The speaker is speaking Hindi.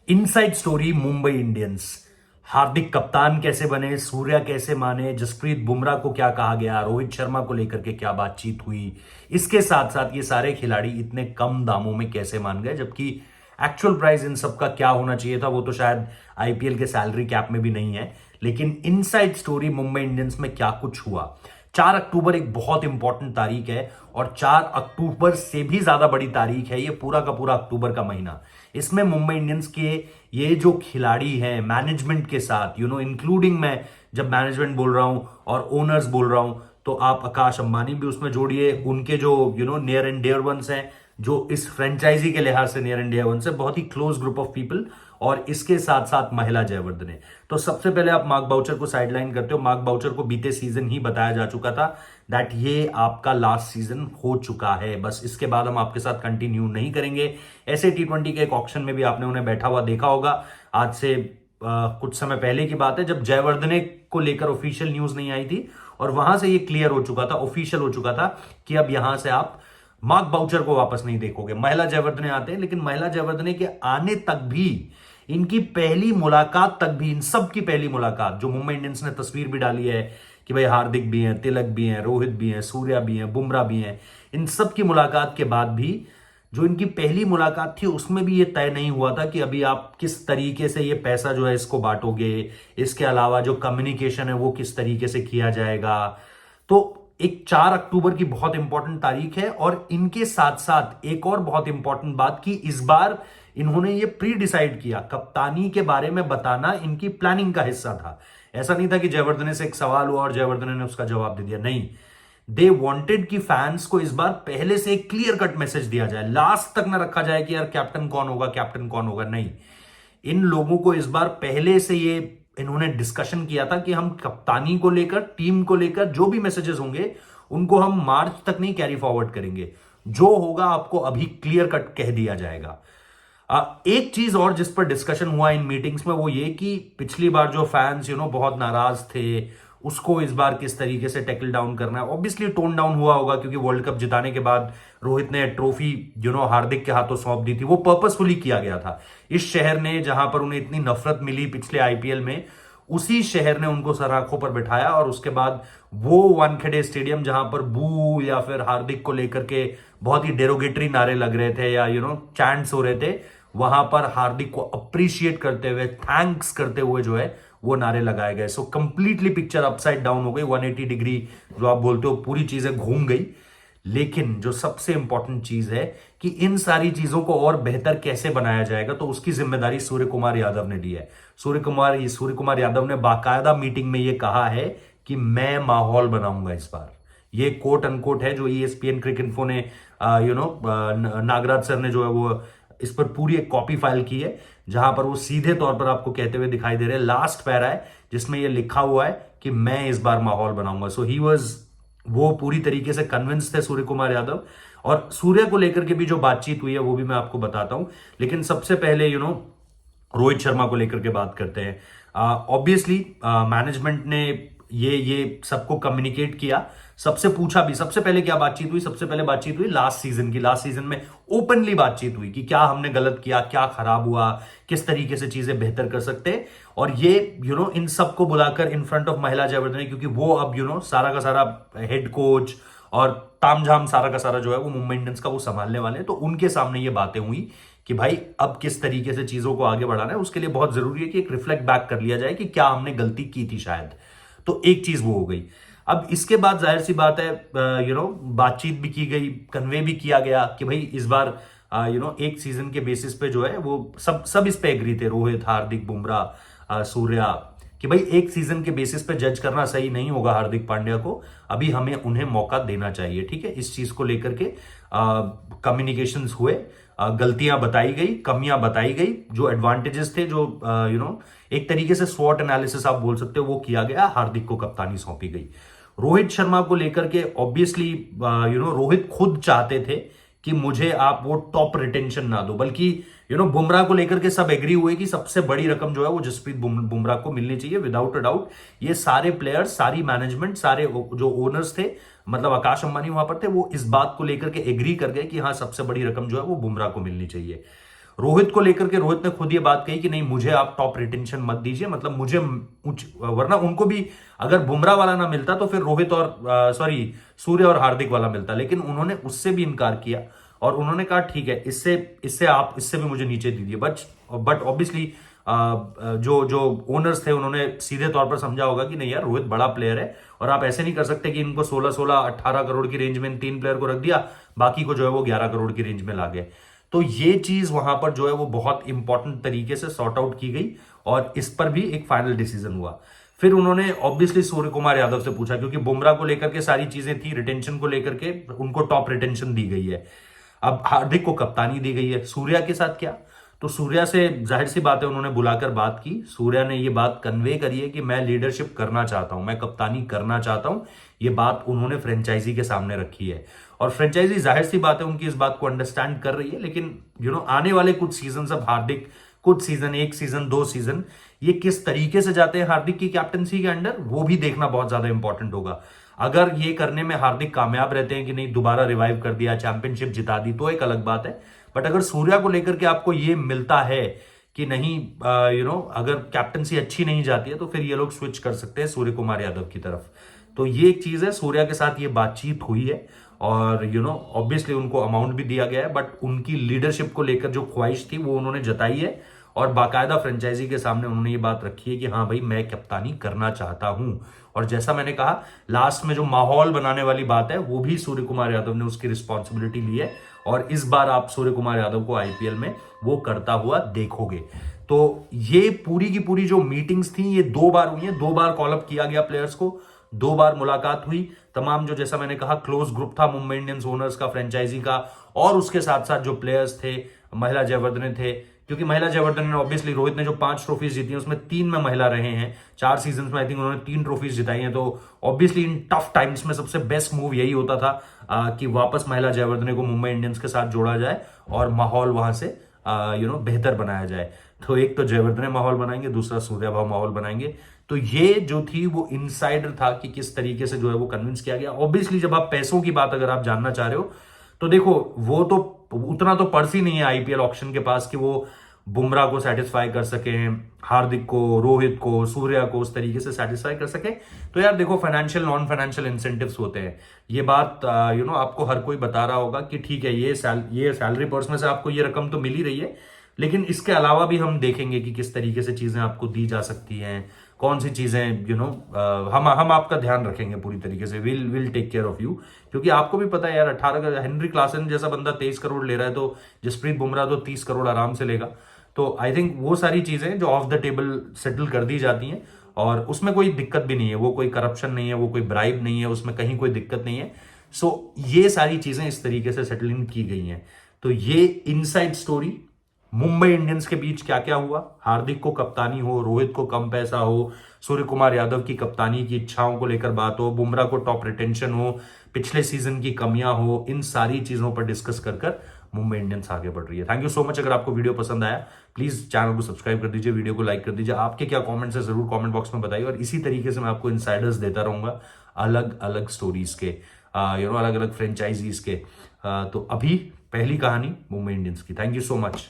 Inside story Mumbai Indians. Hardik कप्तान कैसे बने, सूर्या कैसे माने, जसप्रीत बुमराह को क्या कहा गया, रोहित शर्मा को लेकर के क्या बातचीत हुई, इसके साथ साथ ये सारे खिलाड़ी इतने कम दामों में कैसे मान गए, जबकि एक्चुअल प्राइस इन सब का क्या होना चाहिए था वो तो शायद आईपीएल के सैलरी कैप में भी नहीं है। लेकिन इनसाइड स्टोरी मुंबई इंडियंस में क्या कुछ हुआ। 4 अक्टूबर एक बहुत इंपॉर्टेंट तारीख है और 4 अक्टूबर से भी ज्यादा बड़ी तारीख है ये पूरा का पूरा अक्टूबर का महीना। इसमें मुंबई इंडियंस के ये जो खिलाड़ी हैं मैनेजमेंट के साथ इंक्लूडिंग मैं जब मैनेजमेंट बोल रहा हूं और ओनर्स बोल रहा हूं तो आप आकाश अंबानी भी उसमें जोड़िए, उनके जो नियर एंड डियर वंस हैं, जो इस फ्रेंचाइजी के लिहाज से नियर एंड डियर वंस है, बहुत ही क्लोज ग्रुप ऑफ पीपल, और इसके साथ साथ महिला जयवर्धने। तो सबसे पहले आप मार्क बाउचर को साइडलाइन करते हो। मार्क बाउचर को बीते सीजन ही बताया जा चुका था दैट ये आपका लास्ट सीजन हो चुका है, बस इसके बाद हम आपके साथ कंटिन्यू नहीं करेंगे। ऐसे T20 के एक ऑक्शन में भी आपने उन्हें बैठा हुआ देखा होगा। आज से कुछ समय पहले की बात है जब जयवर्धने को लेकर ऑफिशियल न्यूज नहीं आई थी और वहां से ये क्लियर हो चुका था, ऑफिशियल हो चुका था कि अब यहां से आप मार्क बाउचर को वापस नहीं देखोगे। महिला जयवर्धने आते हैं, लेकिन महिला जयवर्धने के आने तक भी, इनकी पहली मुलाकात तक भी, इन सब की पहली मुलाकात जो मुंबई इंडियंस ने तस्वीर भी डाली है कि भाई हार्दिक भी हैं, तिलक भी हैं, रोहित भी हैं, सूर्या भी हैं, बुमराह भी हैं, इन सब की मुलाकात के बाद भी जो इनकी पहली मुलाकात थी उसमें भी ये तय नहीं हुआ था कि अभी आप किस तरीके से ये पैसा जो है इसको बांटोगे, इसके अलावा जो कम्युनिकेशन है वो किस तरीके से किया जाएगा। तो एक 4 अक्टूबर की बहुत इंपॉर्टेंट तारीख है और इनके साथ साथ एक और बहुत इंपॉर्टेंट बात कि इस बार इन्होंने ये प्री डिसाइड किया, कप्तानी के बारे में बताना इनकी प्लानिंग का हिस्सा था। ऐसा नहीं था कि जयवर्धने से एक सवाल हुआ और जयवर्धने ने उसका जवाब दे दिया, नहीं। दे वांटेड कि फैंस को इस बार पहले से एक क्लियर कट मैसेज दिया जाए, लास्ट तक ना रखा जाए कि यार कैप्टन कौन होगा, कैप्टन कौन होगा, नहीं। इन लोगों को इस बार पहले से ये इन्होंने डिस्कशन किया था कि हम कप्तानी को लेकर, टीम को लेकर जो भी मैसेजेस होंगे उनको हम मार्च तक नहीं कैरी फॉरवर्ड करेंगे, जो होगा आपको अभी क्लियर कट कह दिया जाएगा। एक चीज और जिस पर डिस्कशन हुआ इन मीटिंग्स में वो ये कि पिछली बार जो फैंस बहुत नाराज थे उसको इस बार किस तरीके से टैकल डाउन करना है। ऑब्वियसली टोन डाउन हुआ होगा क्योंकि वर्ल्ड कप जिताने के बाद रोहित ने ट्रॉफी हार्दिक के हाथों सौंप दी थी, वो पर्पसफुली किया गया था। इस शहर ने, जहां पर उन्हें इतनी नफरत मिली पिछले आईपीएल में, उसी शहर ने उनको सर आंखों पर बिठाया और उसके बाद वो वानखेड़े स्टेडियम जहां पर बू या फिर हार्दिक को लेकर के बहुत ही डेरोगेटरी नारे लग रहे थे या चैंट्स हो रहे थे, वहां पर हार्दिक को अप्रिशिएट करते हुए, थैंक्स करते हुए जो है वो नारे लगाए गए। So completely picture upside down हो गई, 180 डिग्री जो आप बोलते हो पूरी चीजें घूम गई। लेकिन जो सबसे इंपॉर्टेंट चीज है कि इन सारी चीजों को और बेहतर कैसे बनाया जाएगा, तो उसकी जिम्मेदारी सूर्य कुमार यादव ने ली है। सूर्य कुमार यादव ने बाकायदा मीटिंग में ये कहा है कि मैं माहौल बनाऊंगा इस बार। ये कोट अनकोट है जो ESPN क्रिक इन्फो ने नागराज सर ने जो है वो इस पर पूरी एक कॉपी फाइल की है, जहां पर वो सीधे तौर पर आपको कहते हुए दिखाई दे रहे हैं। लास्ट पैरा है जिसमें ये लिखा हुआ है कि मैं इस बार माहौल बनाऊंगा। सो वो पूरी तरीके से कन्विंस थे सूर्य कुमार यादव। और सूर्य को लेकर के भी जो बातचीत हुई है वो भी मैं आपको बताता हूं, लेकिन सबसे पहले रोहित शर्मा को लेकर के बात करते हैं। ऑब्वियसली मैनेजमेंट ने ये सबको कम्युनिकेट किया, सबसे पूछा भी। सबसे पहले क्या बातचीत हुई, सबसे पहले बातचीत हुई लास्ट सीजन की। लास्ट सीजन में ओपनली बातचीत हुई कि क्या हमने गलत किया, क्या खराब हुआ, किस तरीके से चीजें बेहतर कर सकते हैं। और ये इन सबको बुलाकर इन फ्रंट ऑफ महिला जयवर्धने, क्योंकि वो अब सारा का सारा हेड कोच और तामझाम सारा का सारा जो है वो मुंबई इंडियंस का वो संभालने वाले हैं, तो उनके सामने ये बातें हुई कि भाई अब किस तरीके से चीजों को आगे बढ़ाना है। उसके लिए बहुत जरूरी है कि एक रिफ्लेक्ट बैक कर लिया जाए कि क्या हमने गलती की थी शायद। तो एक चीज वो हो गई। अब इसके बाद जाहिर सी बात है बातचीत भी की गई, कन्वे भी किया गया कि भाई इस बार एक सीजन के बेसिस पे जो है वो सब इस पे एग्री थे, रोहित, हार्दिक, बुमराह, सूर्या, कि भाई एक सीजन के बेसिस पे जज करना सही नहीं होगा हार्दिक पांड्या को, अभी हमें उन्हें मौका देना चाहिए। ठीक है, इस चीज को लेकर के कम्युनिकेशंस हुए, गलतियां बताई गई, कमियां बताई गई, जो एडवांटेजेस थे, जो एक तरीके से स्वॉट एनालिसिस आप बोल सकते हो, वो किया गया। हार्दिक को कप्तानी सौंपी गई। रोहित शर्मा को लेकर के ऑब्वियसली रोहित खुद चाहते थे कि मुझे आप वो टॉप रिटेंशन ना दो, बल्कि बुमराह को लेकर के सब एग्री हुए कि सबसे बड़ी रकम जो है वो जसप्रीत बुमराह को मिलनी चाहिए विदाउट अ डाउट। ये सारे प्लेयर्स, सारी मैनेजमेंट, सारे जो ओनर्स थे, मतलब आकाश अंबानी वहां पर थे, वो इस बात को लेकर के एग्री कर गए कि हाँ सबसे बड़ी रकम जो है वो बुमराह को मिलनी चाहिए। रोहित को लेकर के रोहित ने खुद ये बात कही कि नहीं, मुझे आप टॉप रिटेंशन मत दीजिए, मतलब मुझे वरना उनको भी अगर बुमराह वाला ना मिलता तो फिर रोहित और सूर्य और हार्दिक वाला मिलता, लेकिन उन्होंने उससे भी इनकार किया और उन्होंने कहा ठीक है, इससे भी मुझे नीचे दीजिए। बट ऑब्वियसली जो ओनर्स थे उन्होंने सीधे तौर पर समझा होगा कि नहीं यार, रोहित बड़ा प्लेयर है और आप ऐसे नहीं कर सकते कि इनको 16-18 करोड़ की रेंज में इन 3 प्लेयर को रख दिया, बाकी को जो है वो 11 करोड़ की रेंज में ला गए। तो ये चीज वहां पर जो है वो बहुत इंपॉर्टेंट तरीके से सॉर्ट आउट की गई और इस पर भी एक फाइनल डिसीजन हुआ। फिर उन्होंने ऑब्वियसली सूर्य कुमार यादव से पूछा, क्योंकि बुमराह को लेकर के सारी चीजें थी, रिटेंशन को लेकर के उनको टॉप रिटेंशन दी गई है। अब हार्दिक को कप्तानी दी गई है, सूर्या के साथ क्या? तो सूर्या से जाहिर सी बात है उन्होंने बुलाकर बात की। सूर्या ने ये बात कन्वे करी है कि मैं लीडरशिप करना चाहता हूं, मैं कप्तानी करना चाहता हूं। ये बात उन्होंने फ्रेंचाइजी के सामने रखी है और फ्रेंचाइजी जाहिर सी बात है उनकी इस बात को अंडरस्टैंड कर रही है। लेकिन आने वाले कुछ सीजन, अब हार्दिक कुछ सीजन, 1 सीजन 2 सीजन, ये किस तरीके से जाते हैं हार्दिक की कैप्टनसी के अंडर, वो भी देखना बहुत ज्यादा इंपॉर्टेंट होगा। अगर ये करने में हार्दिक कामयाब रहते हैं कि नहीं, दोबारा रिवाइव कर दिया, चैंपियनशिप जिता दी, तो एक अलग बात है। बट अगर सूर्या को लेकर के आपको ये मिलता है कि नहीं, अगर कैप्टनसी अच्छी नहीं जाती है तो फिर ये लोग स्विच कर सकते हैं सूर्य कुमार यादव की तरफ। तो ये एक चीज है, सूर्या के साथ ये बातचीत हुई है और ऑब्वियसली उनको अमाउंट भी दिया गया है, बट उनकी लीडरशिप को लेकर जो ख्वाहिश थी वो उन्होंने जताई है और बाकायदा फ्रेंचाइजी के सामने उन्होंने ये बात रखी है कि हाँ भाई, मैं कप्तानी करना चाहता हूं। और जैसा मैंने कहा, लास्ट में जो माहौल बनाने वाली बात है वो भी सूर्य कुमार यादव ने उसकी रिस्पॉन्सिबिलिटी ली है और इस बार आप सूर्य कुमार यादव को आईपीएल में वो करता हुआ देखोगे। तो ये पूरी की पूरी जो मीटिंग्स थी ये 2 बार हुई है, 2 बार कॉल अप किया गया प्लेयर्स को, 2 बार मुलाकात हुई। तमाम जो, जैसा मैंने कहा, क्लोज ग्रुप था मुंबई इंडियंस ओनर्स का, फ्रेंचाइजी का, और उसके साथ साथ जो प्लेयर्स थे, महिला जयवर्धने थे, क्योंकि महिला जयवर्धन ने ऑब्वियसली, रोहित ने जो 5 ट्रॉफीज जीती हैं उसमें 3 में महिला रहे हैं, 4 सीजन में आई थिंक उन्होंने 3 ट्रॉफीज जिताई हैं। तो ऑब्वियसली इन टफ टाइम्स में सबसे बेस्ट मूव यही होता था कि वापस महिला जयवर्धने को मुंबई इंडियंस के साथ जोड़ा जाए और माहौल वहां से बेहतर बनाया जाए। तो एक तो जयवर्धने माहौल बनाएंगे, दूसरा सूर्या भाव माहौल बनाएंगे। तो ये जो थी वो इनसाइडर था कि किस तरीके से जो है वो कन्विंस किया गया। ऑब्वियसली जब आप पैसों की बात अगर आप जानना चाह रहे हो तो देखो, वो तो उतना तो पर्स ही नहीं है आईपीएल ऑक्शन के पास कि वो बुमराह को सेटिस्फाई कर सके, हार्दिक को, रोहित को, सूर्या को उस तरीके से सेटिस्फाई कर सके। तो यार देखो, फाइनेंशियल नॉन फाइनेंशियल इंसेंटिव्स होते हैं। ये बात आपको हर कोई बता रहा होगा कि ठीक है, ये सैलरी पर्स में से आपको ये रकम तो मिल ही रही है, लेकिन इसके अलावा भी हम देखेंगे कि किस तरीके से चीजें आपको दी जा सकती हैं, कौन सी चीजें हम आपका ध्यान रखेंगे पूरी तरीके से। Will take care of you, क्योंकि आपको भी पता है यार, 18 हेनरी क्लासन जैसा बंदा 23 करोड़ ले रहा है, तो जसप्रीत बुमराह तो 30 करोड़ आराम से लेगा। तो आई थिंक वो सारी चीजें जो ऑफ द टेबल सेटल कर दी जाती हैं और उसमें कोई दिक्कत भी नहीं है, वो कोई करप्शन नहीं है, वो कोई ब्राइब नहीं है, उसमें कहीं कोई दिक्कत नहीं है। सो ये सारी चीजें इस तरीके से सेटल इन की गई हैं। तो ये इनसाइड स्टोरी, मुंबई इंडियंस के बीच क्या क्या हुआ, हार्दिक को कप्तानी हो, रोहित को कम पैसा हो, सूर्य कुमार यादव की कप्तानी की इच्छाओं को लेकर बात हो, बुमराह को टॉप रिटेंशन हो, पिछले सीजन की कमियां हो, इन सारी चीजों पर डिस्कस कर मुंबई इंडियंस आगे बढ़ रही है। Thank you so much. अगर आपको वीडियो पसंद आया प्लीज चैनल को सब्सक्राइब कर दीजिए, वीडियो को लाइक कर दीजिए। आपके क्या कमेंट्स है जरूर कमेंट बॉक्स में बताइए और इसी तरीके से मैं आपको इनसाइडर्स देता रहूंगा, अलग अलग स्टोरीज के, अलग अलग फ्रेंचाइजीज के। तो अभी पहली कहानी मुंबई इंडियंस की। Thank you so much.